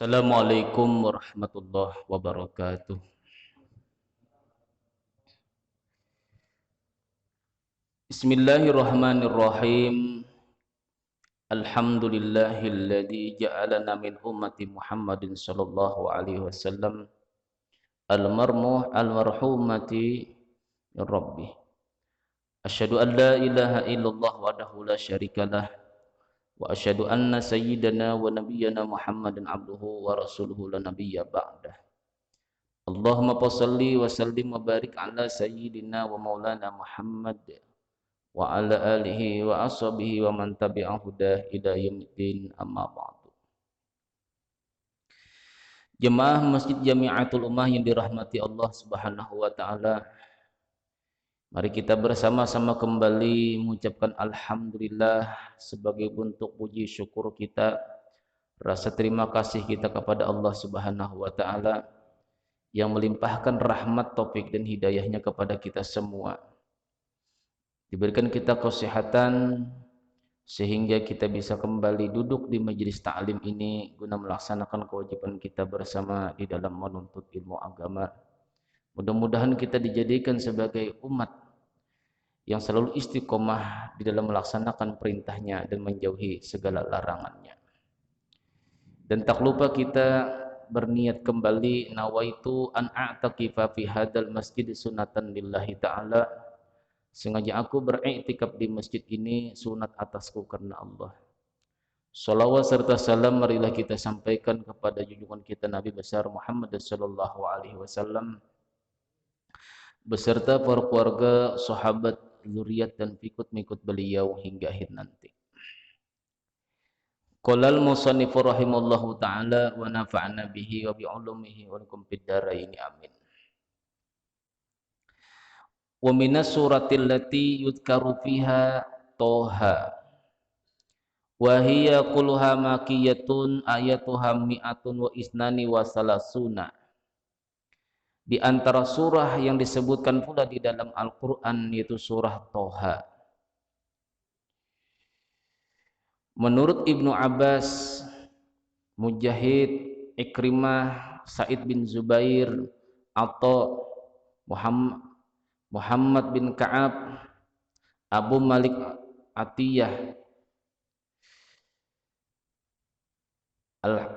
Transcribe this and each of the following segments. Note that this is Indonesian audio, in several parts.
Assalamualaikum warahmatullahi wabarakatuh. Bismillahirrahmanirrahim. Alhamdulillahilladzi ja'alana min ummati Muhammadin sallallahu alaihi wasallam al-marhumati min rabbih. Asyhadu an la ilaha illallah wahdahu la syarikalah wa asyhadu anna sayyidana wa nabiyyana Muhammadan abduhu wa rasuluhu la nabiyya ba'dah. Allahumma salli wa sallim wa barik ala sayyidina wa maulana Muhammad wa ala alihi wa ashabihi wa man tabi'ahu hudah ila yaumiddin, amma ba'du. Jemaah Masjid Jami'atul Ummah yang dirahmati Allah Subhanahu wa taala, mari kita bersama-sama kembali mengucapkan alhamdulillah sebagai bentuk puji syukur kita, rasa terima kasih kita kepada Allah Subhanahu wa taala yang melimpahkan rahmat, taufik dan hidayahnya kepada kita semua. Diberikan kita kesehatan sehingga kita bisa kembali duduk di majelis ta'lim ini guna melaksanakan kewajiban kita bersama di dalam menuntut ilmu agama. Mudah-mudahan kita dijadikan sebagai umat yang selalu istiqomah di dalam melaksanakan perintahnya dan menjauhi segala larangannya. Dan tak lupa kita berniat kembali, nawaitu an a'taqifa fi hadal masjid sunatan lillahi ta'ala. Sengaja aku beriktikaf di masjid ini sunat atasku karena Allah. Salawat serta salam marilah kita sampaikan kepada junjungan kita Nabi besar Muhammad sallallahu alaihi wasallam beserta para keluarga, sahabat, zuriat dan pengikut beliau hingga akhir nanti. Qala al-musannif rahimallahu taala wa nafa'ana bihi wa bi ulumihi wa lakum fid dharain amin. Wa minas suratil lati yudhkaru fiha Toha wa hiya kulluha makiyatun ayatuha mi'atun wa isnani wa salasuna. Di antara surah yang disebutkan pula di dalam Al-Qur'an yaitu surah Toha. Menurut Ibnu Abbas, Mujahid, Ikrimah, Sa'id bin Zubair, atau Muhammad bin Ka'ab, Abu Malik Atiyah,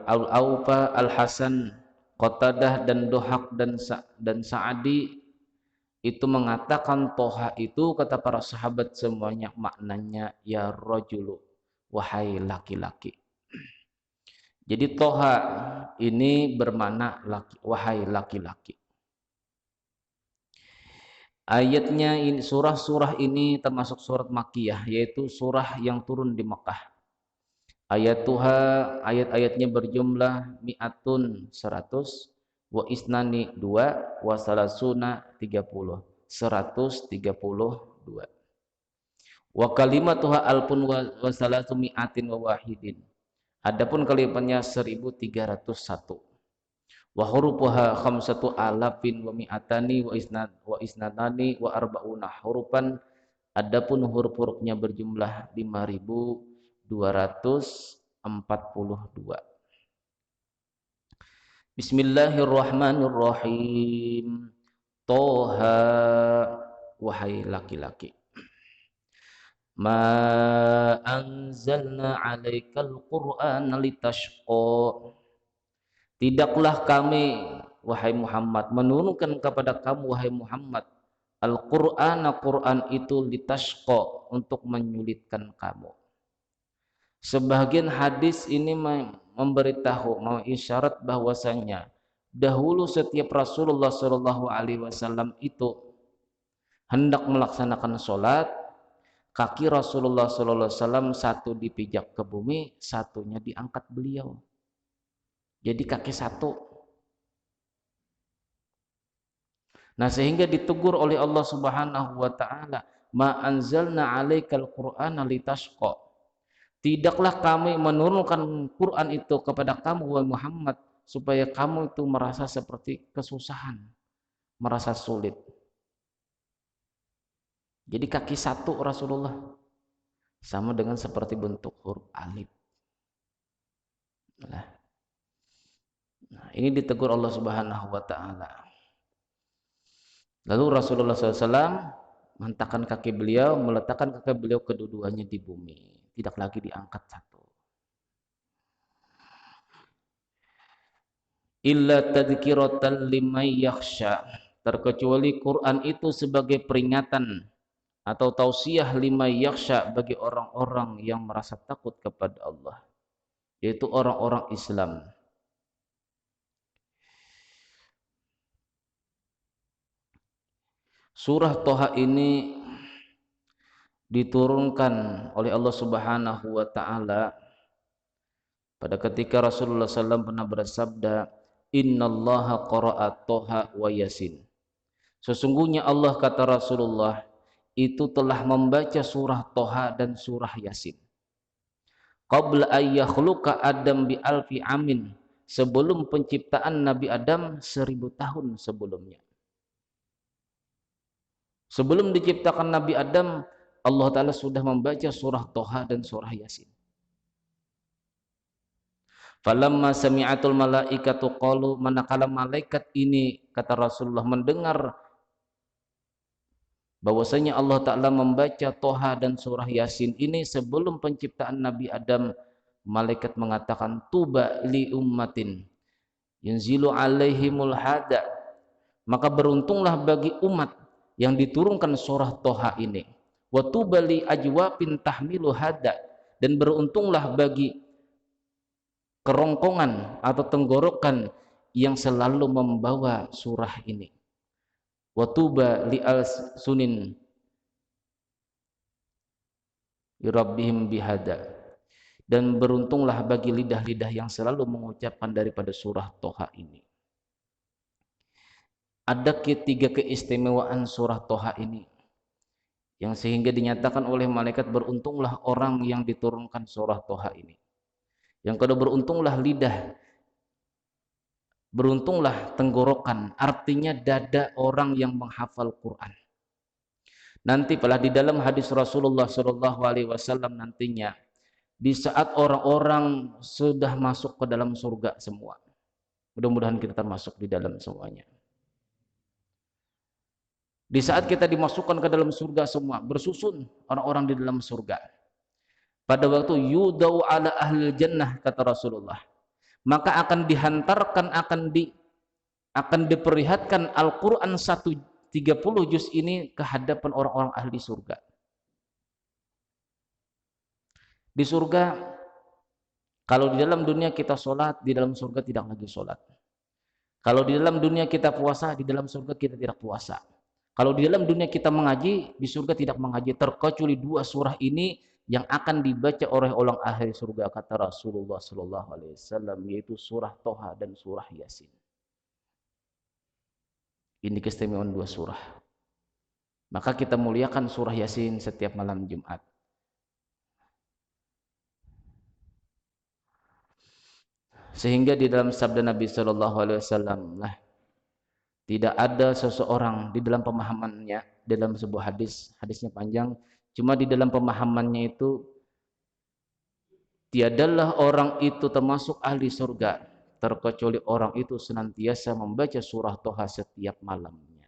Al-Aufa, Al-Hasan, Qatadah dan Dohak dan Sa'adi itu mengatakan Toha itu, kata para sahabat semuanya, maknanya ya rajulu, wahai laki-laki. Jadi Toha ini bermakna laki, wahai laki-laki. Ayatnya ini, surah-surah ini termasuk surat Makkiyah, yaitu surah yang turun di Mekah. Ayat-ayatnya berjumlah mi'atun 100, wa isnani 2, wa salasuna 30, 132. Wa kalimatuha alpun wa salasu mi'atin wa wahidin. Adapun kalimatnya 1301. Wa hurufuha khamsatu alafin wa mi'atani wa isnadani wa arba'una hurufan. Adapun huruf-hurufnya berjumlah 5242. Bismillahirrahmanirrahim. Toha, wahai laki-laki. Ma anzalna 'alaikal qur'ana litashqa. Tidaklah kami, wahai Muhammad, menurunkan kepada kamu, wahai Muhammad, Al-Qur'an, Al-Qur'an itu litashqa, untuk menyulitkan kamu. Sebagian hadis ini memberitahu, mengisyarat bahwasanya dahulu setiap Rasulullah Shallallahu Alaihi Wasallam itu hendak melaksanakan sholat, kaki Rasulullah Shallallahu Alaihi Wasallam satu dipijak ke bumi, satunya diangkat beliau. Jadi kaki satu. Nah, sehingga ditegur oleh Allah Subhanahu wa taala, ma anzalna 'alaikal qur'ana litashqa. Tidaklah kami menurunkan Quran itu kepada kamu, wahai Muhammad, supaya kamu itu merasa seperti kesusahan, merasa sulit. Jadi kaki satu Rasulullah sama dengan seperti bentuk huruf alif. Nah, Ini ditegur Allah Subhanahu wa taala. Lalu Rasulullah SAW meletakkan kaki beliau, meletakkan kaki beliau kedua-duanya di bumi, tidak lagi diangkat satu. Illa tadhkiratan liman yakhsha, terkecuali Quran itu sebagai peringatan atau tausiah liman yakhsha bagi orang-orang yang merasa takut kepada Allah, yaitu orang-orang Islam. Surah Toha ini diturunkan oleh Allah Subhanahu wa taala pada ketika Rasulullah SAW pernah bersabda, innallaha qara'a Toha wa Yasin. Sesungguhnya Allah, kata Rasulullah, itu telah membaca surah Toha dan surah Yasin. Qabla ayyakhluqa Adam bi alfi amin, sebelum penciptaan Nabi Adam 1000 tahun sebelumnya. Sebelum diciptakan Nabi Adam, Allah Ta'ala sudah membaca surah Toha dan surah Yasin. Falamma sami'atul malaikatu qalu, manakala malaikat ini, kata Rasulullah, mendengar bahwasanya Allah Ta'ala membaca Toha dan surah Yasin ini sebelum penciptaan Nabi Adam, malaikat mengatakan, tuba li ummatin yunzilu alaihimul hada, maka beruntunglah bagi umat yang diturunkan surah Toha ini. Wa tuba li ajwafin tahmilu hada, dan beruntunglah bagi kerongkongan atau tenggorokan yang selalu membawa surah ini. Wa tuba li al-sunin yurabbihim bihada, dan beruntunglah bagi lidah-lidah yang selalu mengucapkan daripada surah Toha ini. Ada ketiga keistimewaan surah Toha ini yang sehingga dinyatakan oleh malaikat, beruntunglah orang yang diturunkan surah Toha ini. Yang kedua, beruntunglah lidah, beruntunglah tenggorokan, artinya dada orang yang menghafal Quran. Nanti pada di dalam hadis Rasulullah SAW nantinya, di saat orang-orang sudah masuk ke dalam surga semua, mudah-mudahan kita termasuk di dalam semuanya. Di saat kita dimasukkan ke dalam surga semua, bersusun orang-orang di dalam surga. Pada waktu yudau ala ahli jannah, kata Rasulullah, maka akan dihantarkan, akan diperlihatkan Al-Quran 130 juz ini ke hadapan orang-orang ahli surga. Di surga, kalau di dalam dunia kita sholat, di dalam surga tidak lagi sholat. Kalau di dalam dunia kita puasa, di dalam surga kita tidak puasa. Kalau di dalam dunia kita mengaji, di surga tidak mengaji, terkecuali dua surah ini yang akan dibaca oleh orang ahli surga, kata Rasulullah SAW, yaitu surah Toha dan surah Yasin. Ini keistimewaan dua surah. Maka kita muliakan surah Yasin setiap malam Jumat. Sehingga di dalam sabda Nabi SAW, tidak ada seseorang di dalam pemahamannya, dalam sebuah hadisnya panjang, cuma di dalam pemahamannya itu, tiadalah orang itu termasuk ahli surga, terkecuali orang itu senantiasa membaca surah Toha setiap malamnya.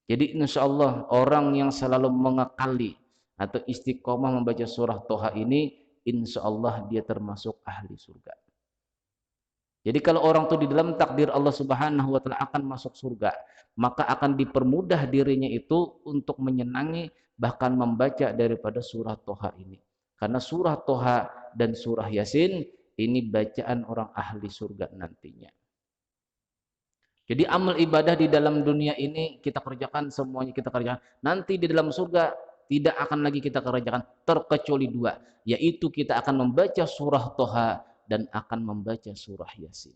Jadi insya Allah orang yang selalu mengekali atau istiqomah membaca surah Toha ini, insya Allah dia termasuk ahli surga. Jadi kalau orang itu di dalam takdir Allah Subhanahu wa taala akan masuk surga, maka akan dipermudah dirinya itu untuk menyenangi bahkan membaca daripada surah Toha ini. Karena surah Toha dan surah Yasin ini bacaan orang ahli surga nantinya. Jadi amal ibadah di dalam dunia ini kita kerjakan, semuanya kita kerjakan. Nanti di dalam surga tidak akan lagi kita kerjakan terkecuali dua, yaitu kita akan membaca surah Toha dan akan membaca surah Yasin.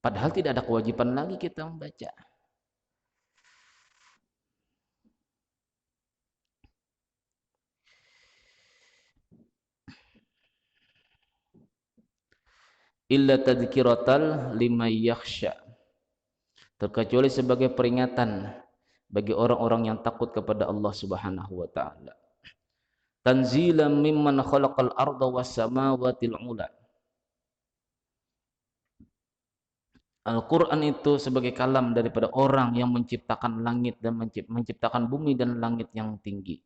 Padahal tidak ada kewajiban lagi kita membaca. Illa tadhkiratal liman yakhsha, terkecuali sebagai peringatan bagi orang-orang yang takut kepada Allah Subhanahu wa taala. Tanzilan mimman khalaqal arda was samawati ula, Al-Quran itu sebagai kalam daripada orang yang menciptakan langit dan menciptakan bumi dan langit yang tinggi.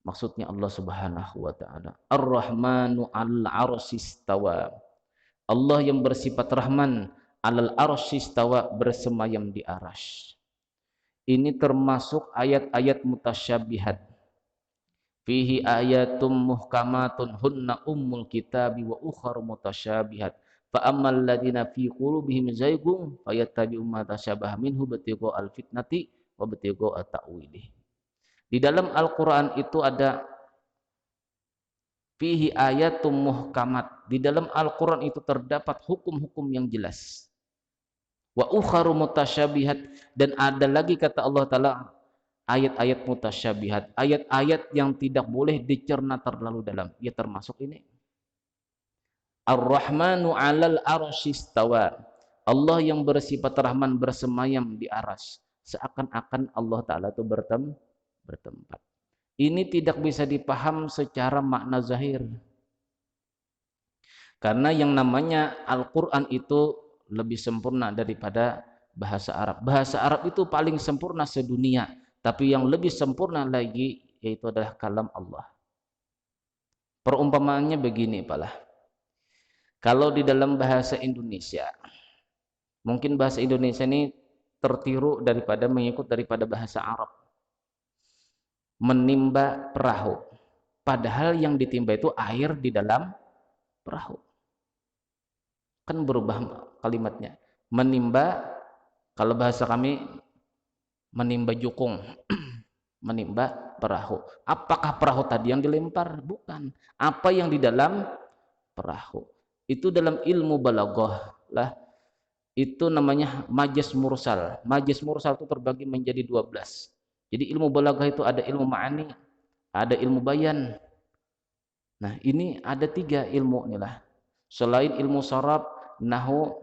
Maksudnya Allah Subhanahu wa taala. Ar-Rahmanu 'alal 'arsy istawa. Allah yang bersifat Rahman 'alal 'arsy istawa, bersemayam di arasy. Ini termasuk ayat-ayat mutasyabihat. Fihi ayatum muhkamatun hunna ummul kitabi wa ukhra mutasyabihat. Fa ammal ladina fi qulubihim zaygun fayattabi'u ma tasyabaha minhu ibtiga'al fitnati wa ibtiga'a ta'wilih. Di dalam Al-Qur'an itu ada fihi ayatum muhkamat. Di dalam Al-Qur'an itu terdapat hukum-hukum yang jelas. Wa ukharu mutasyabihat, dan ada lagi kata Allah taala ayat-ayat mutasyabihat, ayat-ayat yang tidak boleh dicerna terlalu dalam. Ya termasuk ini. Ar-Rahmanu 'alal 'arsy istawa. Allah yang bersifat Rahman bersemayam di aras. Seakan-akan Allah taala itu bertempat. Ini tidak bisa dipaham secara makna zahir. Karena yang namanya Al-Qur'an itu lebih sempurna daripada bahasa Arab. Bahasa Arab itu paling sempurna sedunia, tapi yang lebih sempurna lagi yaitu adalah kalam Allah. Perumpamaannya begini Pak. Kalau di dalam bahasa Indonesia, mungkin bahasa Indonesia ini tertiru daripada mengikut daripada bahasa Arab. Menimba perahu, padahal yang ditimba itu air di dalam perahu. Kan berubah kalimatnya. Menimba, kalau bahasa kami menimba jukung, menimba perahu. Apakah perahu tadi yang dilempar? Bukan. Apa yang di dalam perahu? Itu dalam ilmu balaghah lah. Itu namanya majaz mursal. Majaz mursal itu terbagi menjadi 12. Jadi ilmu balaghah itu ada ilmu ma'ani, ada ilmu bayan. Nah, ini ada 3 ilmu inilah. Selain ilmu saraf, nahwu,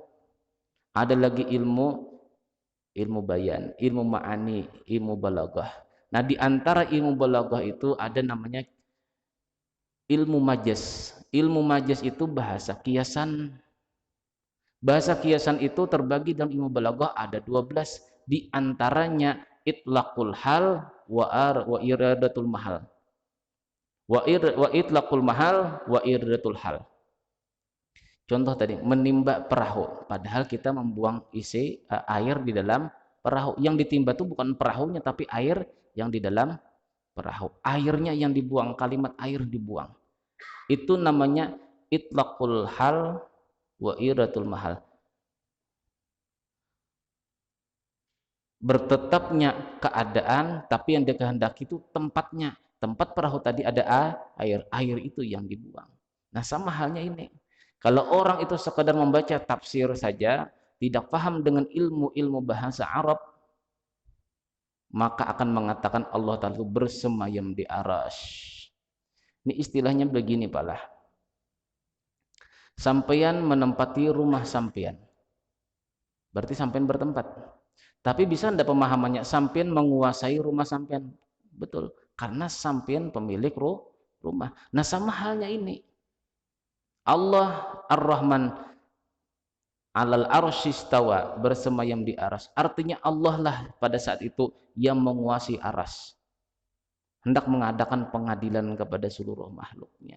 ada lagi ilmu bayan, ilmu ma'ani, ilmu balaghah. Nah, di antara ilmu balaghah itu ada namanya ilmu majaz. Ilmu majaz itu bahasa kiasan. Bahasa kiasan itu terbagi dalam ilmu balaghah ada 12, di antaranya itlaqul hal wa iradatul mahal. Wa itlaqul mahal wa iradatul hal. Contoh tadi menimba perahu, padahal kita membuang isi air di dalam perahu. Yang ditimba itu bukan perahunya tapi air yang di dalam perahu. Airnya yang dibuang, kalimat air dibuang. Itu namanya itlaqul hal wa iradatul mahal. Bertetapnya keadaan, tapi yang dikehendaki itu tempatnya. Tempat perahu tadi ada air itu yang dibuang. Nah, sama halnya ini. Kalau orang itu sekadar membaca tafsir saja, tidak paham dengan ilmu-ilmu bahasa Arab, maka akan mengatakan Allah Ta'ala bersemayam di arasy. Ini istilahnya begini Pak lah. Sampeyan menempati rumah sampeyan, berarti sampeyan bertempat. Tapi bisa anda pemahamannya sampeyan menguasai rumah sampeyan? Betul, karena sampeyan pemilik rumah. Nah, sama halnya ini. Allah Ar-Rahman 'alal 'arsy istawa, bersemayam di aras. Artinya Allah lah pada saat itu yang menguasai aras. Hendak mengadakan pengadilan kepada seluruh makhluknya.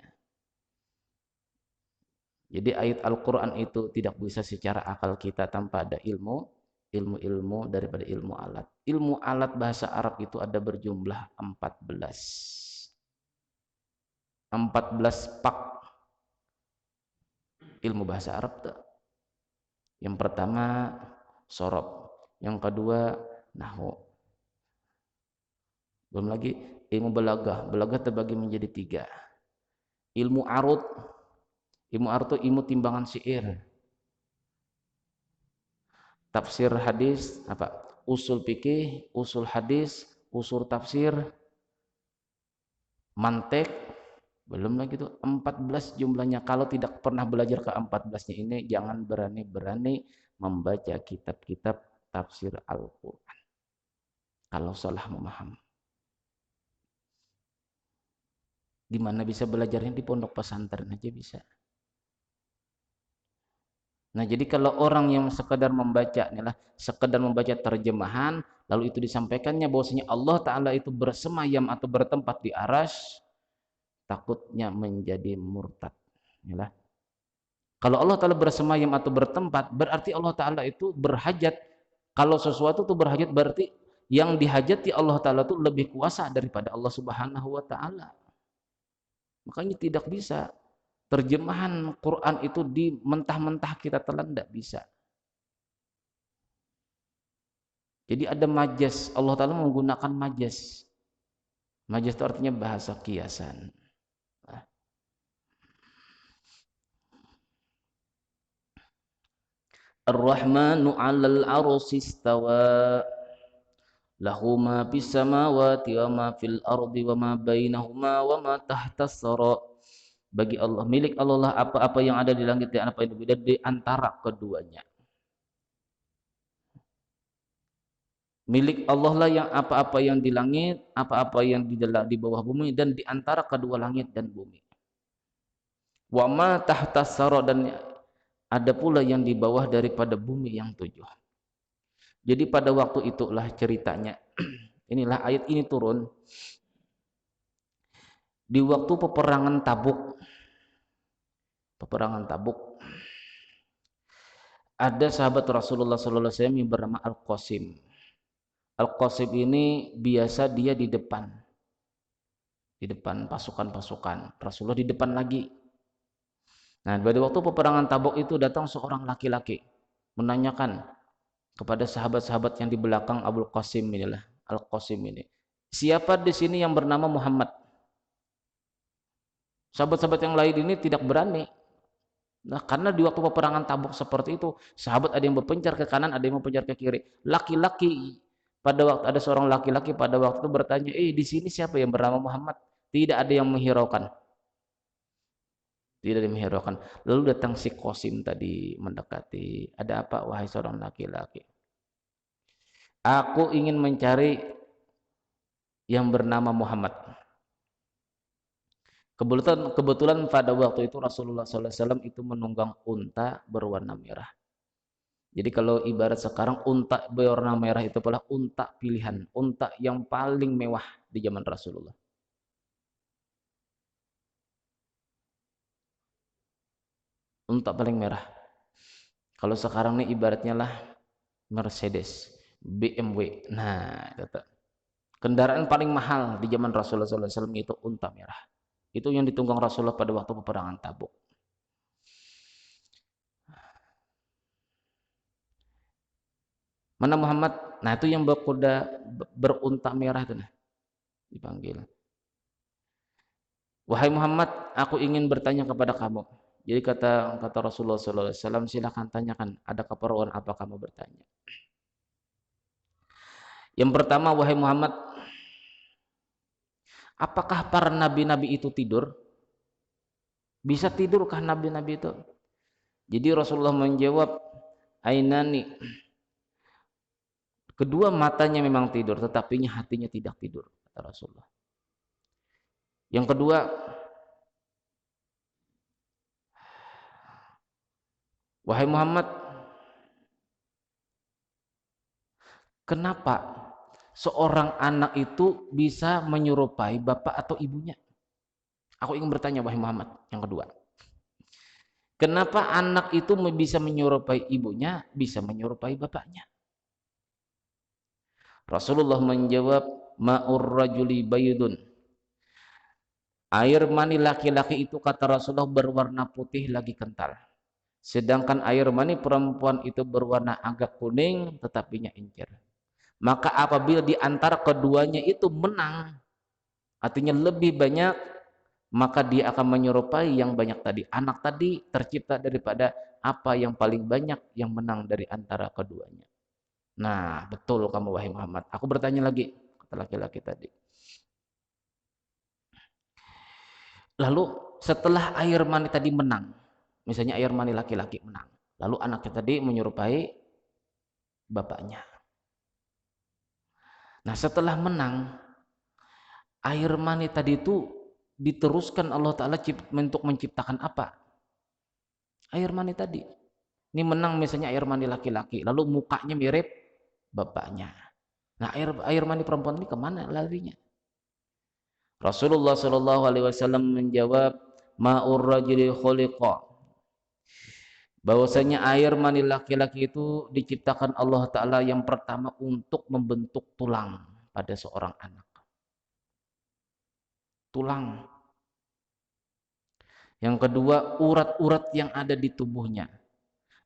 Jadi ayat Al-Qur'an itu tidak bisa secara akal kita tanpa ada ilmu daripada ilmu alat. Ilmu alat bahasa Arab itu ada berjumlah 14. 14 pak ilmu bahasa Arab tuh. Yang pertama sorob, yang kedua nahwu. Belum lagi ilmu balaghah. Balaghah terbagi menjadi 3. Ilmu arud. Ilmu arud itu ilmu timbangan syair. Tafsir hadis, apa? Usul fikih, usul hadis, usul tafsir, mantek, belum lagi itu 14 jumlahnya. Kalau tidak pernah belajar ke 14-nya ini, jangan berani-berani membaca kitab-kitab tafsir Al-Quran kalau salah memaham. Di mana bisa belajarnya? Di pondok pesantren aja bisa. Nah, jadi kalau orang yang sekedar membaca inilah sekedar membaca terjemahan lalu itu disampaikannya bahwasanya Allah taala itu bersemayam atau bertempat di arasy, takutnya menjadi murtad. Inilah. Kalau Allah taala bersemayam atau bertempat berarti Allah taala itu berhajat. Kalau sesuatu itu berhajat berarti yang dihajati Allah taala itu lebih kuasa daripada Allah Subhanahu wa taala. Makanya tidak bisa terjemahan Quran itu di mentah-mentah kita telan, tidak bisa. Jadi ada majas, Allah Ta'ala menggunakan majas. Majas itu artinya bahasa kiasan. Ar-Rahmanu 'alal 'arsy istawa. Lahu ma fis samawati wa ma fil ardi wa ma bainahuma wa ma tahtas sara. Bagi Allah, milik Allah lah apa-apa yang ada di langit dan apa yang di antara keduanya. Milik Allah lah yang apa-apa yang di langit, apa-apa yang di bawah bumi dan di antara kedua langit dan bumi. Wa ma tahtas sara dan ada pula yang di bawah daripada bumi yang tujuh. Jadi pada waktu itulah ceritanya. Inilah ayat ini turun di waktu peperangan Tabuk. Peperangan Tabuk. Ada sahabat Rasulullah sallallahu alaihi wasallam yang bernama Al-Qasim. Al-Qasim ini biasa dia di depan pasukan-pasukan. Rasulullah di depan lagi. Nah, pada waktu peperangan Tabuk itu datang seorang laki-laki menanyakan kepada sahabat-sahabat yang di belakang Abul Qasim inilah, Al-Qasim ini. Siapa di sini yang bernama Muhammad? Sahabat-sahabat yang lain ini tidak berani. Nah, karena di waktu peperangan Tabuk seperti itu, sahabat ada yang berpencar ke kanan, ada yang berpencar ke kiri. Laki-laki pada waktu ada seorang laki-laki pada waktu itu bertanya, di sini siapa yang bernama Muhammad? Tidak ada yang menghiraukan. Tidak ada yang menghiraukan. Lalu datang si Qasim tadi mendekati. Ada apa wahai seorang laki-laki? Aku ingin mencari yang bernama Muhammad. Kebetulan pada waktu itu Rasulullah SAW itu menunggang unta berwarna merah. Jadi kalau ibarat sekarang unta berwarna merah itu adalah unta pilihan, unta yang paling mewah di zaman Rasulullah. Unta paling merah. Kalau sekarang nih ibaratnya lah Mercedes, BMW. Nah, itu. Kendaraan paling mahal di zaman Rasulullah SAW itu unta merah. Itu yang ditunggang Rasulullah pada waktu peperangan Tabuk. Mana Muhammad? Nah, itu yang berkuda berunta merah itu nah. Dipanggil. Wahai Muhammad, aku ingin bertanya kepada kamu. Jadi kata Rasulullah SAW, silakan tanyakan, ada keperluan apa kamu bertanya. Yang pertama, wahai Muhammad, apakah para nabi-nabi itu tidur? Bisa tidurkah nabi-nabi itu? Jadi Rasulullah menjawab, ainani. Kedua matanya memang tidur, tetapi hatinya tidak tidur, kata Rasulullah. Yang kedua, wahai Muhammad, kenapa seorang anak itu bisa menyerupai bapak atau ibunya? Aku ingin bertanya wahai Muhammad. Yang kedua, kenapa anak itu bisa menyerupai ibunya, bisa menyerupai bapaknya? Rasulullah menjawab, ma'ur rajuli baydun. Air mani laki-laki itu kata Rasulullah berwarna putih lagi kental. Sedangkan air mani perempuan itu berwarna agak kuning tetapinya encer. Maka apabila di antara keduanya itu menang, artinya lebih banyak, maka dia akan menyerupai yang banyak tadi. Anak tadi tercipta daripada apa yang paling banyak yang menang dari antara keduanya. Nah, betul kamu wahai Muhammad. Aku bertanya lagi, kata laki-laki tadi. Lalu setelah air mani tadi menang, misalnya air mani laki-laki menang, lalu anaknya tadi menyerupai bapaknya. Nah, setelah menang, air mani tadi itu diteruskan Allah Ta'ala untuk menciptakan apa? Air mani tadi. Ini menang misalnya air mani laki-laki, lalu mukanya mirip bapaknya. Nah, air mani perempuan ini kemana larinya? Rasulullah Shallallahu Alaihi Wasallam menjawab, ma'ur rajuli khuliqa, bahwasanya air mani laki-laki itu diciptakan Allah Ta'ala yang pertama untuk membentuk tulang pada seorang anak. Tulang. Yang kedua, urat-urat yang ada di tubuhnya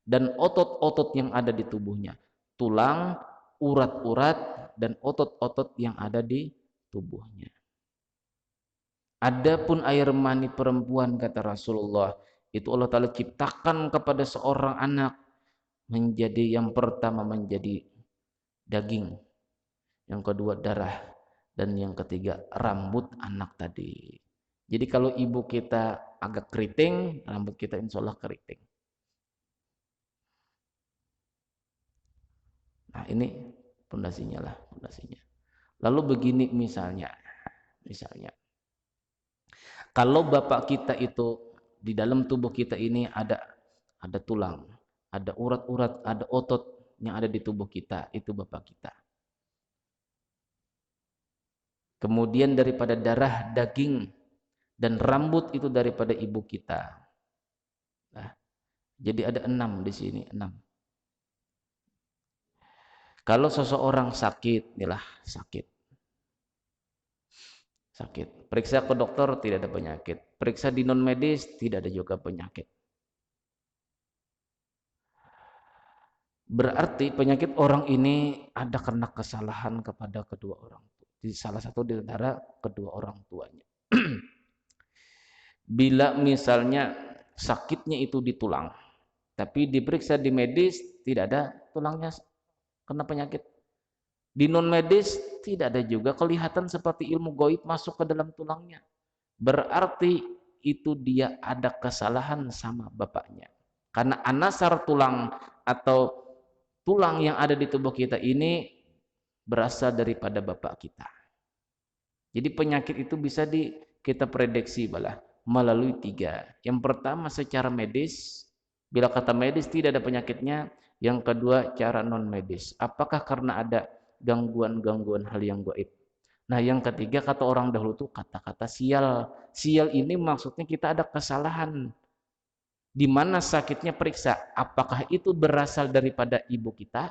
dan otot-otot yang ada di tubuhnya. Tulang, urat-urat, dan otot-otot yang ada di tubuhnya. Adapun air mani perempuan, kata Rasulullah, itu Allah Ta'ala ciptakan kepada seorang anak menjadi yang pertama menjadi daging, yang kedua darah, dan yang ketiga rambut anak tadi. Jadi kalau ibu kita agak keriting, rambut kita insya Allah keriting. Nah ini pondasinya lah, pondasinya. Lalu begini misalnya, kalau bapak kita itu di dalam tubuh kita ini ada tulang, ada urat-urat, ada otot yang ada di tubuh kita, itu bapak kita. Kemudian daripada darah, daging, dan rambut itu daripada ibu kita. Nah, jadi ada 6 di sini, 6. Kalau seseorang sakit, inilah sakit. Periksa ke dokter tidak ada penyakit. Periksa di non medis tidak ada juga penyakit. Berarti penyakit orang ini ada karena kesalahan kepada kedua orang tua. Di salah satu di antara kedua orang tuanya. Bila misalnya sakitnya itu di tulang, tapi diperiksa di medis tidak ada tulangnya kena penyakit. Di non medis tidak ada juga kelihatan seperti ilmu gaib masuk ke dalam tulangnya. Berarti itu dia ada kesalahan sama bapaknya. Karena anasar tulang atau tulang yang ada di tubuh kita ini berasal daripada bapak kita. Jadi penyakit itu bisa kita prediksi melalui 3. Yang pertama secara medis, bila kata medis tidak ada penyakitnya. Yang kedua cara non medis, apakah karena ada gangguan-gangguan hal yang gaib. Nah yang ketiga kata orang dahulu itu kata-kata sial. Sial ini maksudnya kita ada kesalahan. Di mana sakitnya periksa, apakah itu berasal daripada ibu kita?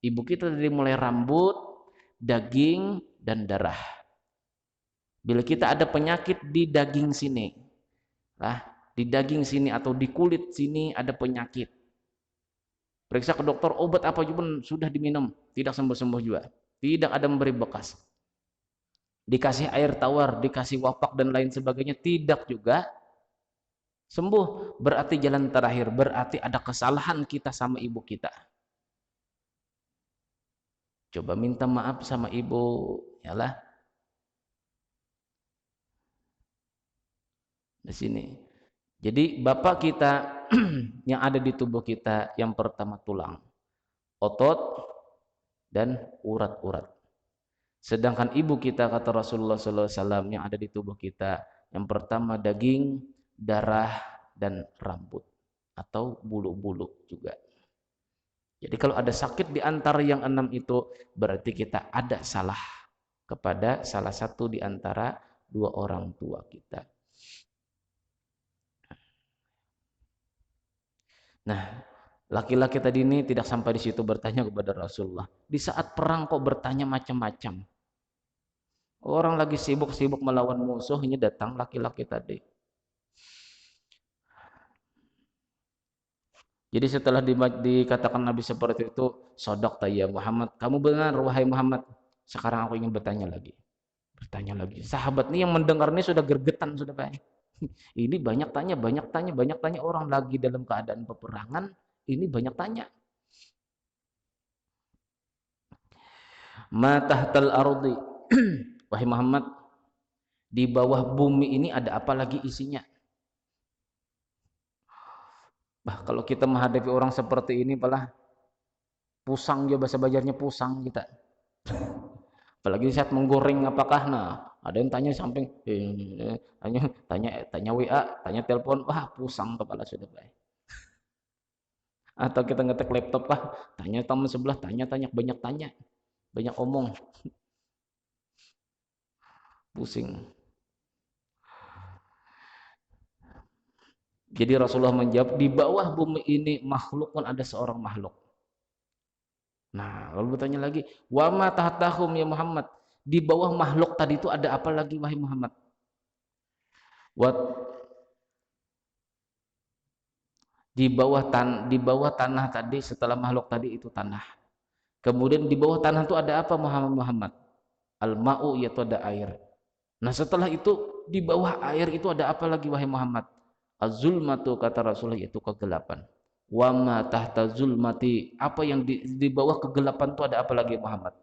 Ibu kita dari mulai rambut, daging, dan darah. Bila kita ada penyakit di daging sini, di daging sini atau di kulit sini ada penyakit. Periksa ke dokter, obat apa juga sudah diminum, tidak sembuh-sembuh juga. Tidak ada memberi bekas. Dikasih air tawar, dikasih wapak dan lain sebagainya, tidak juga sembuh. Berarti jalan terakhir, berarti ada kesalahan kita sama ibu kita. Coba minta maaf sama ibu, yalah. Di sini. Jadi bapak kita yang ada di tubuh kita yang pertama tulang, otot, dan urat-urat. Sedangkan ibu kita kata Rasulullah SAW yang ada di tubuh kita yang pertama daging, darah, dan rambut atau bulu-bulu juga. Jadi kalau ada sakit di antara yang 6 itu berarti kita ada salah kepada salah satu di antara 2 orang tua kita. Nah, laki-laki tadi ini tidak sampai di situ bertanya kepada Rasulullah. Di saat perang kok bertanya macam-macam. Orang lagi sibuk-sibuk melawan musuh, ini datang laki-laki tadi. Jadi setelah dikatakan Nabi seperti itu, sodaq ya Muhammad, kamu benar wahai Muhammad. Sekarang aku ingin bertanya lagi. Sahabat ini yang mendengar ini sudah gergetan sudah banyak. Ini banyak tanya orang lagi dalam keadaan peperangan, ini banyak tanya. Ma tahtal ardi. Wahai Muhammad, di bawah bumi ini ada apa lagi isinya? Bah, kalau kita menghadapi orang seperti ini malah pusang juga, bahasa Banjarnya pusang kita. Apalagi saat menggoreng apakah ada yang tanya samping tanya WA, tanya telepon, wah pusang kepala sudah baik. Atau kita ngetek laptop lah, tanya teman sebelah, tanya banyak banyak omong, pusing. Jadi Rasulullah menjawab, di bawah bumi ini makhluk pun ada seorang makhluk. Nah, lalu bertanya lagi, wa ma tahtahum ya Muhammad? Di bawah makhluk tadi itu ada apa lagi wahai Muhammad? Wat di bawah tanah tadi, setelah makhluk tadi itu tanah. Kemudian di bawah tanah itu ada apa Muhammad? Al-ma'u, yaitu ada air. Nah, setelah itu di bawah air itu ada apa lagi wahai Muhammad? Az-zulmatu, kata Rasulullah, yaitu kegelapan. Wa ma tahta zulmati, apa yang di bawah kegelapan itu ada apa lagi Muhammad?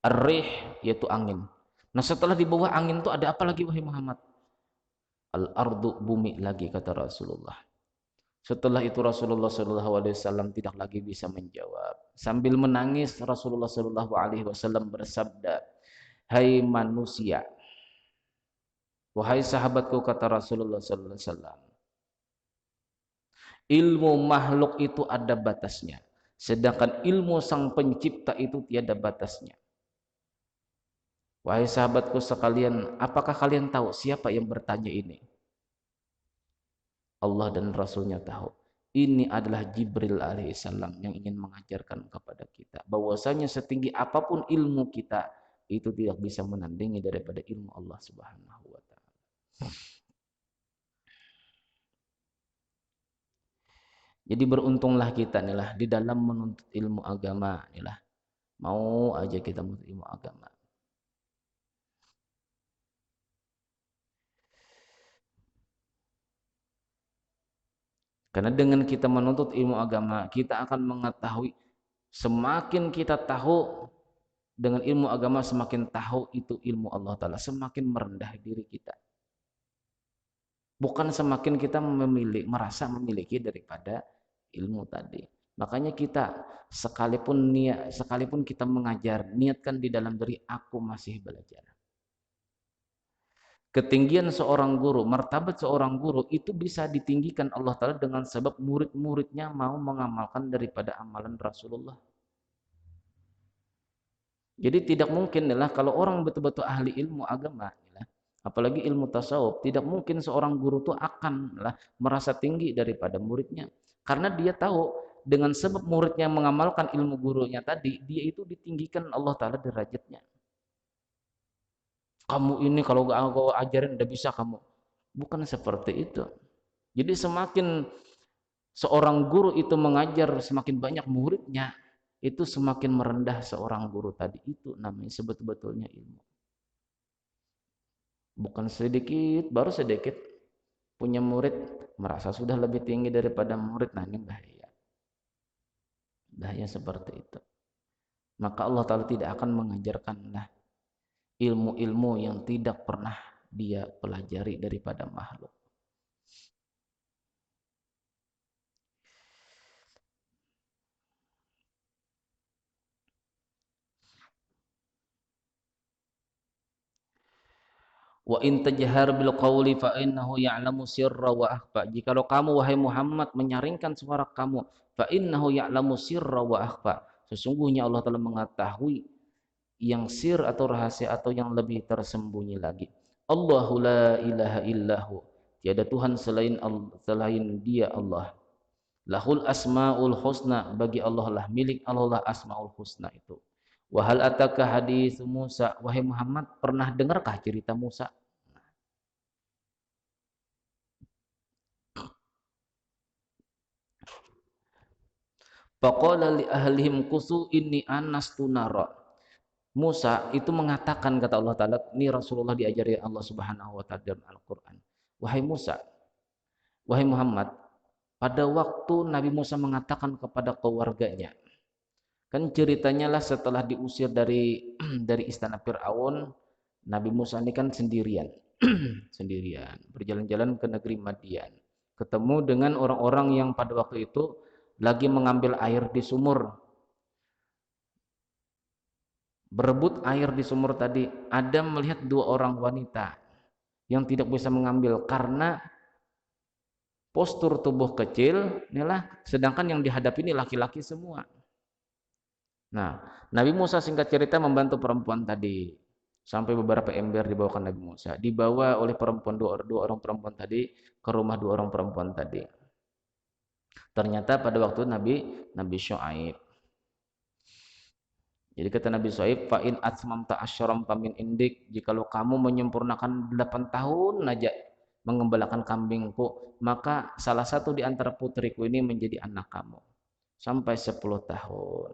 Ar-rih, yaitu angin. Nah, setelah di bawah angin itu ada apa lagi wahai Muhammad? Al-ardu, bumi lagi, kata Rasulullah. Setelah itu Rasulullah SAW tidak lagi bisa menjawab. Sambil menangis Rasulullah SAW bersabda, hai manusia, wahai sahabatku, kata Rasulullah SAW, ilmu makhluk itu ada batasnya, sedangkan ilmu sang pencipta itu tiada batasnya. Wahai sahabatku sekalian, apakah kalian tahu siapa yang bertanya ini? Allah dan Rasulnya tahu. Ini adalah Jibril alaihissalam yang ingin mengajarkan kepada kita bahwasanya setinggi apapun ilmu kita itu tidak bisa menandingi daripada ilmu Allah Subhanahu wa taala. Jadi beruntunglah kita inilah di dalam menuntut ilmu agama inilah. Mau aja kita menuntut ilmu agama. Karena dengan kita menuntut ilmu agama, kita akan mengetahui, semakin kita tahu dengan ilmu agama, semakin tahu itu ilmu Allah Ta'ala, semakin merendah diri kita. Bukan semakin kita merasa memiliki daripada ilmu tadi. Makanya kita sekalipun kita mengajar, niatkan di dalam diri, aku masih belajar. Ketinggian seorang guru, martabat seorang guru itu bisa ditinggikan Allah Ta'ala dengan sebab murid-muridnya mau mengamalkan daripada amalan Rasulullah. Jadi tidak mungkin adalah kalau orang betul-betul ahli ilmu agama, apalagi ilmu tasawuf, tidak mungkin seorang guru itu akan merasa tinggi daripada muridnya. Karena dia tahu dengan sebab muridnya mengamalkan ilmu gurunya tadi, dia itu ditinggikan Allah Ta'ala derajatnya. Kamu ini kalau gak ajarin udah bisa kamu. Bukan seperti itu. Jadi semakin seorang guru itu mengajar, semakin banyak muridnya, itu semakin merendah seorang guru tadi. Itu namanya sebetul-betulnya ilmu. Bukan sedikit, baru sedikit punya murid merasa sudah lebih tinggi daripada murid. Nah, ini bahaya. Bahaya seperti itu. Maka Allah Ta'ala tidak akan mengajarkanlah ilmu-ilmu yang tidak pernah dia pelajari daripada makhluk. Wa in tajhar bil qawli fa innahu ya'lamu sirra wa akhfa. Jikalau kamu wahai Muhammad menyaringkan suara kamu, fa innahu ya'lamu sirra wa akhfa. Sesungguhnya Allah telah mengetahui yang sir atau rahasia atau yang lebih tersembunyi lagi. Allahu la ilaha illahu. Tiada Tuhan selain Dia Allah. Lahul asmaul husna, bagi Allah lah, milik Allah lah asmaul husna itu. Wahal ataka hadis Musa, wahai Muhammad, pernah dengarkah cerita Musa? Faqala li ahlihim kusu inni anastu nara. Musa itu mengatakan, kata Allah Ta'ala, ini Rasulullah diajari Allah Subhanahu wa Ta'ala dalam Al-Quran. Wahai Musa, wahai Muhammad, pada waktu Nabi Musa mengatakan kepada keluarganya, kan ceritanya lah setelah diusir dari istana Fir'aun, Nabi Musa ini kan sendirian, sendirian berjalan-jalan ke negeri Madian, ketemu dengan orang-orang yang pada waktu itu lagi mengambil air di sumur, berebut air di sumur tadi. Adam melihat dua orang wanita yang tidak bisa mengambil karena postur tubuh kecil, inilah, sedangkan yang dihadapi ini laki-laki semua. Nah, Nabi Musa singkat cerita membantu perempuan tadi. Sampai beberapa ember dibawakan Nabi Musa. Dibawa oleh perempuan dua orang perempuan tadi ke rumah dua orang perempuan tadi. Ternyata pada waktu Nabi Syuaib. Jadi kata Nabi Syuaib, fa in atmamta asyram pamin indik, jikalau kamu menyempurnakan 8 tahun aja mengembalakan kambingku, maka salah satu di antara putriku ini menjadi anak kamu. Sampai 10 tahun.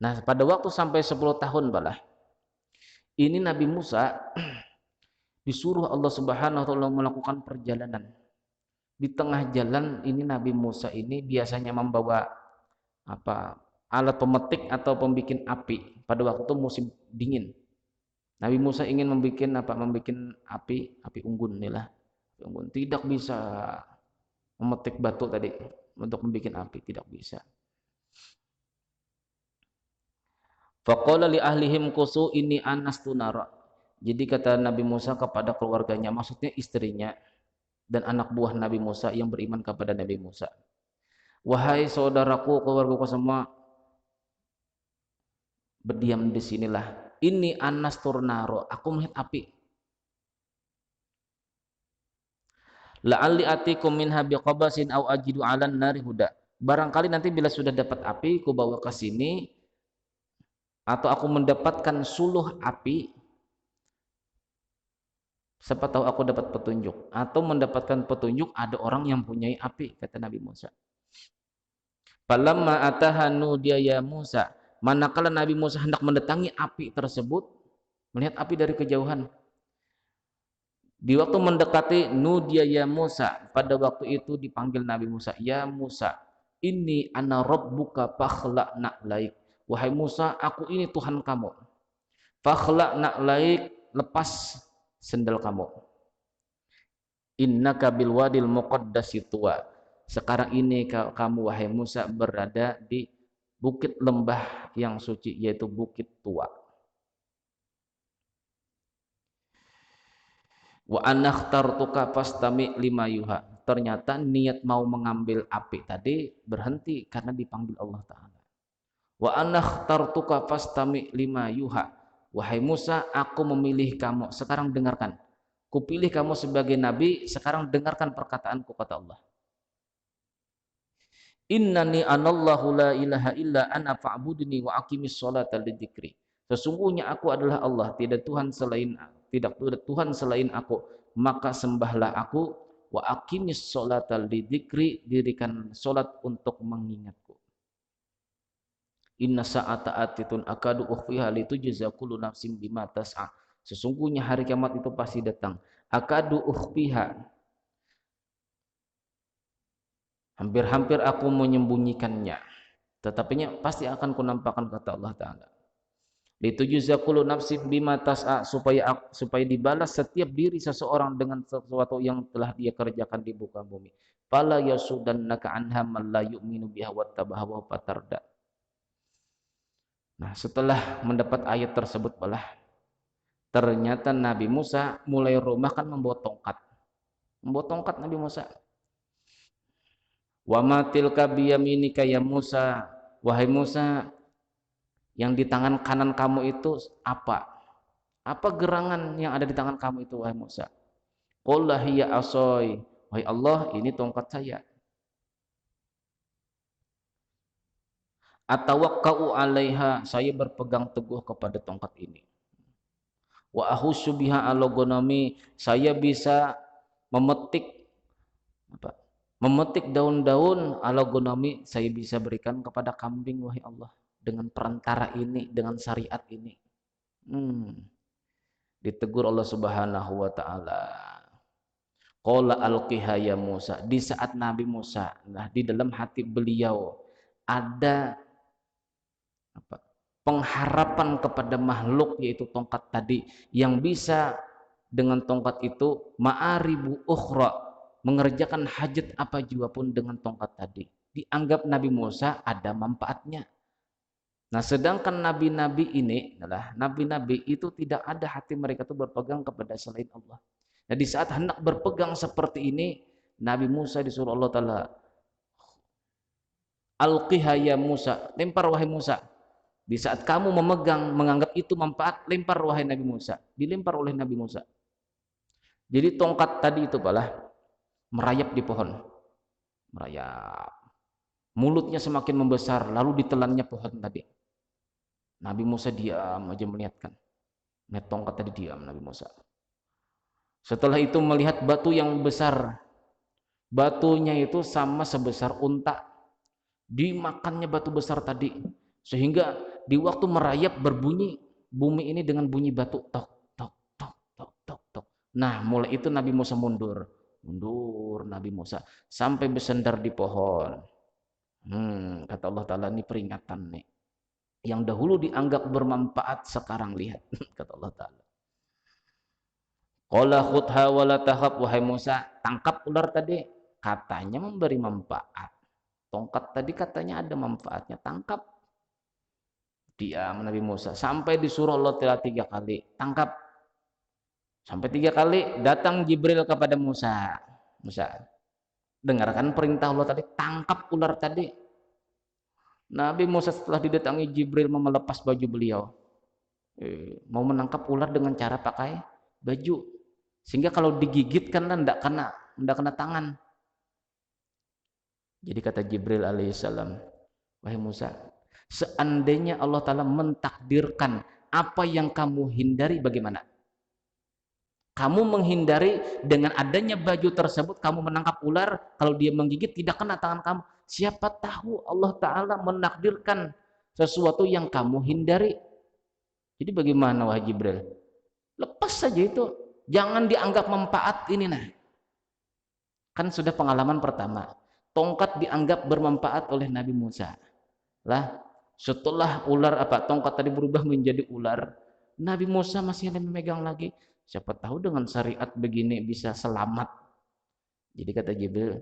Nah, pada waktu sampai 10 tahun balah, ini Nabi Musa disuruh Allah Subhanahu wa taala melakukan perjalanan. Di tengah jalan ini Nabi Musa ini biasanya membawa alat pemetik atau pembikin api pada waktu itu musim dingin. Nabi Musa ingin membikin api unggun inilah. Unggun tidak bisa memetik batu tadi untuk membikin api, tidak bisa. Faqala li ahlihim kusu ini anastu nara. Jadi kata Nabi Musa kepada keluarganya, maksudnya istrinya dan anak buah Nabi Musa yang beriman kepada Nabi Musa. Wahai saudaraku, keluargaku semua, berdiam di sinilah. Ini anastur naro, aku melihat api. La'alli atikum minha biqabasin aw ajidu 'alan nari huda. Barangkali nanti bila sudah dapat api, ku bawa ke sini atau aku mendapatkan suluh api, siapa tahu aku dapat petunjuk, atau mendapatkan petunjuk ada orang yang punyai api, kata Nabi Musa. Falamma atahanu dia ya Musa, manakala Nabi Musa hendak mendatangi api tersebut, melihat api dari kejauhan, di waktu mendekati nudia ya Musa, pada waktu itu dipanggil Nabi Musa, ya Musa, ini ana rabbuka fakhla' na'laik. Wahai Musa, aku ini Tuhan kamu. Fakhla' na'laik, lepas sendal kamu. Innaka bil wadil muqaddasi tuwa. Sekarang ini kamu wahai Musa berada di bukit lembah yang suci, yaitu Bukit Tua. Wa anakhtartuka fastami lima yuha. Ternyata niat mau mengambil api tadi berhenti karena dipanggil Allah Ta'ala. Wa anakhtartuka fastami lima yuha. Wahai Musa, aku memilih kamu. Sekarang dengarkan. Kupilih kamu sebagai nabi, sekarang dengarkan perkataanku, kata Allah. Innani anallahu la ilaha illa ana fa'budni wa aqimis sholata lidzikri. Sesungguhnya aku adalah Allah, tidak Tuhan selain aku, maka sembahlah aku, wa aqimis sholata lidzikri, dirikan salat untuk mengingatku. Inna sa'ata atitun akadu ukhfiha litujza kullu nafsin bima tas'a. Sesungguhnya hari kiamat itu pasti datang. Akadu ukhfiha, hampir-hampir aku menyembunyikannya, tetapinya pasti akan kunampakkan, kata Allah Ta'ala. Litujza kullu nafsin bima tas'a, supaya dibalas setiap diri seseorang dengan sesuatu yang telah dia kerjakan di muka bumi. Fala yasudannaka anha man la yu'minu biha wattabaha fatarda. Nah, setelah mendapat ayat tersebut balah, ternyata Nabi Musa mulai rumahkan membawa tongkat. Membawa tongkat Nabi Musa. Wa ma tilka biyaminika ya Musa. Wahai Musa, yang di tangan kanan kamu itu apa? Apa gerangan yang ada di tangan kamu itu, wahai Musa? Qul hiya asoi. Wahai Allah, ini tongkat saya. Atawakkau 'alaiha, saya berpegang teguh kepada tongkat ini. Wa ahussu biha ala ghanami, saya bisa memetik daun-daun ala ghanami, saya bisa berikan kepada kambing, wahai Allah, dengan perantara ini, dengan syariat ini. Ditegur Allah Subhanahu wa taala. Qala alqiha ya Musa. Di saat Nabi Musa, nah di dalam hati beliau ada pengharapan kepada makhluk, yaitu tongkat tadi, yang bisa dengan tongkat itu ma'aribu ukhra, mengerjakan hajat apa juga pun dengan tongkat tadi. Dianggap Nabi Musa ada manfaatnya. Nah, sedangkan nabi-nabi ini adalah nabi-nabi itu tidak ada hati mereka itu berpegang kepada selain Allah. Nah, di saat hendak berpegang seperti ini, Nabi Musa disuruh Allah Ta'ala, alqiha ya Musa, lempar wahai Musa. Di saat kamu memegang, menganggap itu manfaat, lempar wahai Nabi Musa. Dilempar oleh Nabi Musa. Jadi tongkat tadi itu pala merayap di pohon. Merayap. Mulutnya semakin membesar, lalu ditelannya pohon tadi. Nabi Musa diam aja melihatkan. Melihat tongkat tadi diam Nabi Musa. Setelah itu melihat batu yang besar. Batunya itu sama sebesar unta. Dimakannya batu besar tadi. Sehingga di waktu merayap berbunyi bumi ini dengan bunyi batu. Tok, tok, tok, tok, tok, tok. Nah mulai itu Nabi Musa mundur. Mundur Nabi Musa. Sampai bersandar di pohon. Kata Allah Ta'ala, ini peringatan nih. Yang dahulu dianggap bermanfaat, sekarang lihat. Kata Allah Ta'ala. Qala khudha wa la tahab, wahai Musa, tangkap ular tadi. Katanya memberi manfaat. Tongkat tadi katanya ada manfaatnya, tangkap. Diam Nabi Musa. Sampai disuruh Allah Ta'ala 3 kali, tangkap. Sampai 3 kali, datang Jibril kepada Musa. Musa, dengarkan perintah Allah tadi, tangkap ular tadi. Nabi Musa setelah didatangi Jibril mau melepas baju beliau. Mau menangkap ular dengan cara pakai baju. Sehingga kalau digigit kan tidak kena tangan. Jadi kata Jibril alaihissalam, wahai Musa, seandainya Allah Ta'ala mentakdirkan apa yang kamu hindari, bagaimana? Kamu menghindari dengan adanya baju tersebut, kamu menangkap ular, kalau dia menggigit tidak kena tangan kamu. Siapa tahu Allah Ta'ala menakdirkan sesuatu yang kamu hindari. Jadi bagaimana wahai Jibril? Lepas saja itu. Jangan dianggap manfaat ini nah. Kan sudah pengalaman pertama. Tongkat dianggap bermanfaat oleh Nabi Musa. Lah, setelah tongkat tadi berubah menjadi ular, Nabi Musa masih memegang lagi. Siapa tahu dengan syariat begini bisa selamat. Jadi kata Jibril,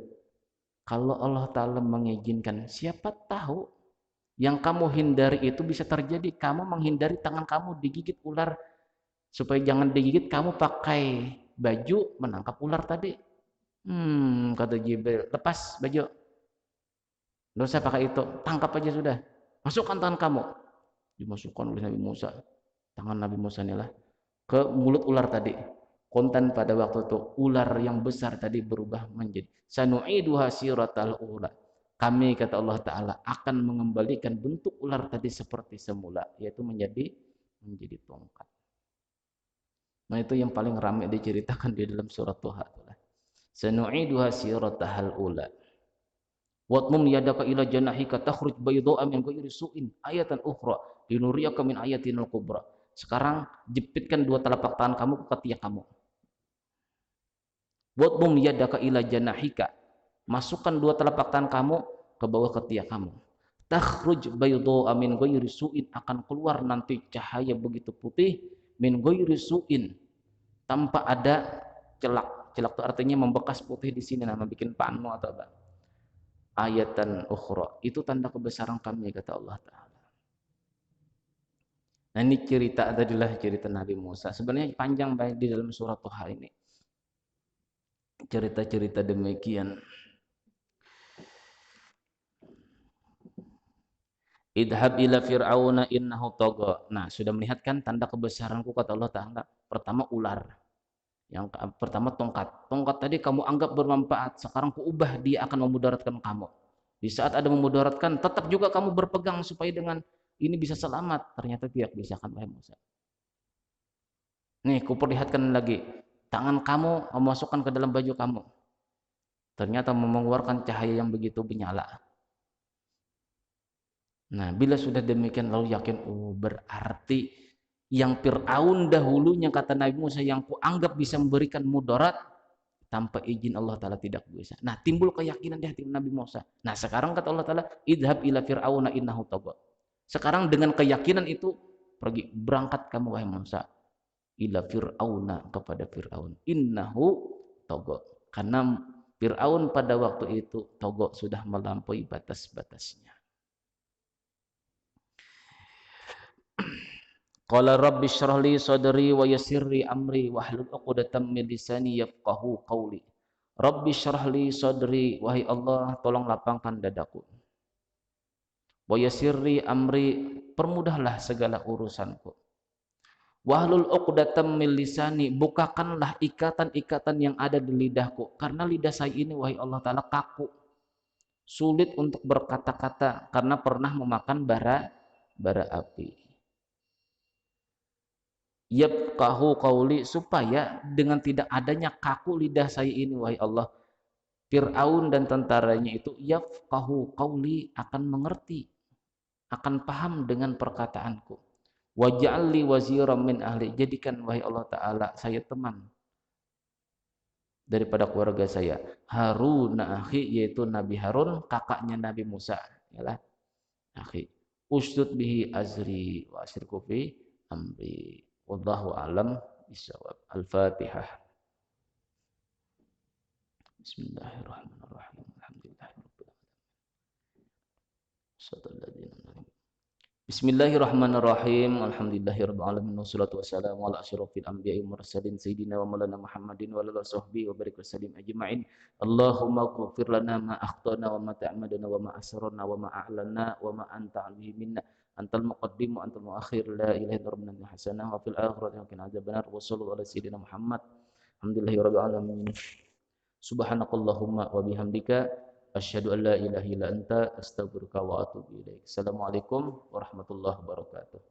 kalau Allah Ta'ala mengizinkan, siapa tahu yang kamu hindari itu bisa terjadi. Kamu menghindari tangan kamu digigit ular. Supaya jangan digigit, kamu pakai baju menangkap ular tadi. Kata Jibril, lepas baju. Nggak usah pakai itu, tangkap aja sudah. Masukkan tangan kamu. Dimasukkan oleh Nabi Musa. Tangan Nabi Musa inilah ke mulut ular tadi. Konten pada waktu itu ular yang besar tadi berubah menjadi sanu'iduha siratal ula. Kami kata Allah Ta'ala akan mengembalikan bentuk ular tadi seperti semula, yaitu menjadi tongkat. Nah itu yang paling ramai diceritakan di dalam surat Tuha. Sanu'iduha siratal ula. Watmum yadaka ila janahika takhruj bayda'a min ghairi su'in ayatan ukhra linuriyaka min ayatinal kubra. Sekarang jepitkan 2 telapak tangan kamu ke ketiak kamu. Watmum yadaka ila janahika. Masukkan 2 telapak tangan kamu ke bawah ketiak kamu. Takhruj bayda'a min ghairi su'in, akan keluar nanti cahaya begitu putih min ghairi su'in, tanpa ada celak. Celak itu artinya membekas putih di sini, nama bikin panu atau apa. Ayatan ukhra, itu tanda kebesaran kami kata Allah Ta'ala. Nah ini cerita adalah cerita Nabi Musa. Sebenarnya panjang baik di dalam surat Tuha ini. Cerita-cerita demikian. Idhab ila fir'auna innahu tagha. Nah, sudah melihat kan tanda kebesaranku kata Allah Ta'ala. Pertama ular. Yang pertama tongkat. Tongkat tadi kamu anggap bermanfaat, sekarang kuubah dia akan memudaratkan kamu. Di saat ada memudaratkan, tetap juga kamu berpegang supaya dengan ini bisa selamat. Ternyata tidak bisa kan wahai Musa. Nih, kuperlihatkan lagi. Tangan kamu memasukkan ke dalam baju kamu. Ternyata mengeluarkan cahaya yang begitu menyala. Nah, bila sudah demikian lalu yakin, berarti yang Fir'aun dahulunya kata Nabi Musa yang kuanggap bisa memberikan mudarat, tanpa izin Allah Ta'ala tidak bisa. Nah, timbul keyakinan di hati Nabi Musa. Nah, sekarang kata Allah Ta'ala, idhab ila fir'auna innahu tagha. Sekarang dengan keyakinan itu, berangkat kamu wahai Musa, ila fir'auna, kepada Fir'aun, innahu tagha. Karena Fir'aun pada waktu itu tagha, sudah melampaui batas-batasnya. Qala rabbi syrah li sadri wa yassir li amri wahlul 'uqdatam min lisani yafqahu qawli. Rabbi syrah li sadri, wahai Allah tolong lapangkan dadaku. Wa yassirli amri, permudahlah segala urusanku. Wahlul 'uqdatam min lisani, bukakanlah ikatan-ikatan yang ada di lidahku, karena lidah saya ini wahai Allah taala kaku, sulit untuk berkata-kata karena pernah memakan bara api. Yafqahu qauli, supaya dengan tidak adanya kaku lidah saya ini wahai Allah, Fir'aun dan tentaranya itu yafqahu qauli, akan mengerti, akan paham dengan perkataanku. Waj'alli waziran min ahli, jadikan wahai Allah taala saya teman daripada keluarga saya. Harun akhi, yaitu Nabi Harun, kakaknya Nabi Musa, yalah akhi. Usdud bihi azri wa asyirku fi amri. Wallahu alam bisawab. Al-Fatihah. Bismillahirrahmanirrahim. Alhamdulillahirabbil alamin. Bismillahirrahmanirrahim. Alhamdulillahirabbil alamin wassalatu wassalamu ala asyrofil anbiya'i wal mursalin sayyidina wa maulana Muhammadin wa ala sahbihi wa barik wasallim ajma'in. Allahumma ighfir lana ma akhtana wa ma ta'amadana wa ma asrarna wa ma a'lanna wa ma anta 'alaihi minna. Antal muqaddim wa antal muakhir, la ilaha illa rabbana hasanah wa fil akhirati haqqan adzabannar. Wa sallallahu ala sayyidina Muhammad. Alhamdulillahirabbil alamin. Subhanakallahumma wa bihamdika asyhadu an la ilaha illa anta astaghfiruka wa atubu ilaik. Assalamualaikum warahmatullahi wabarakatuh.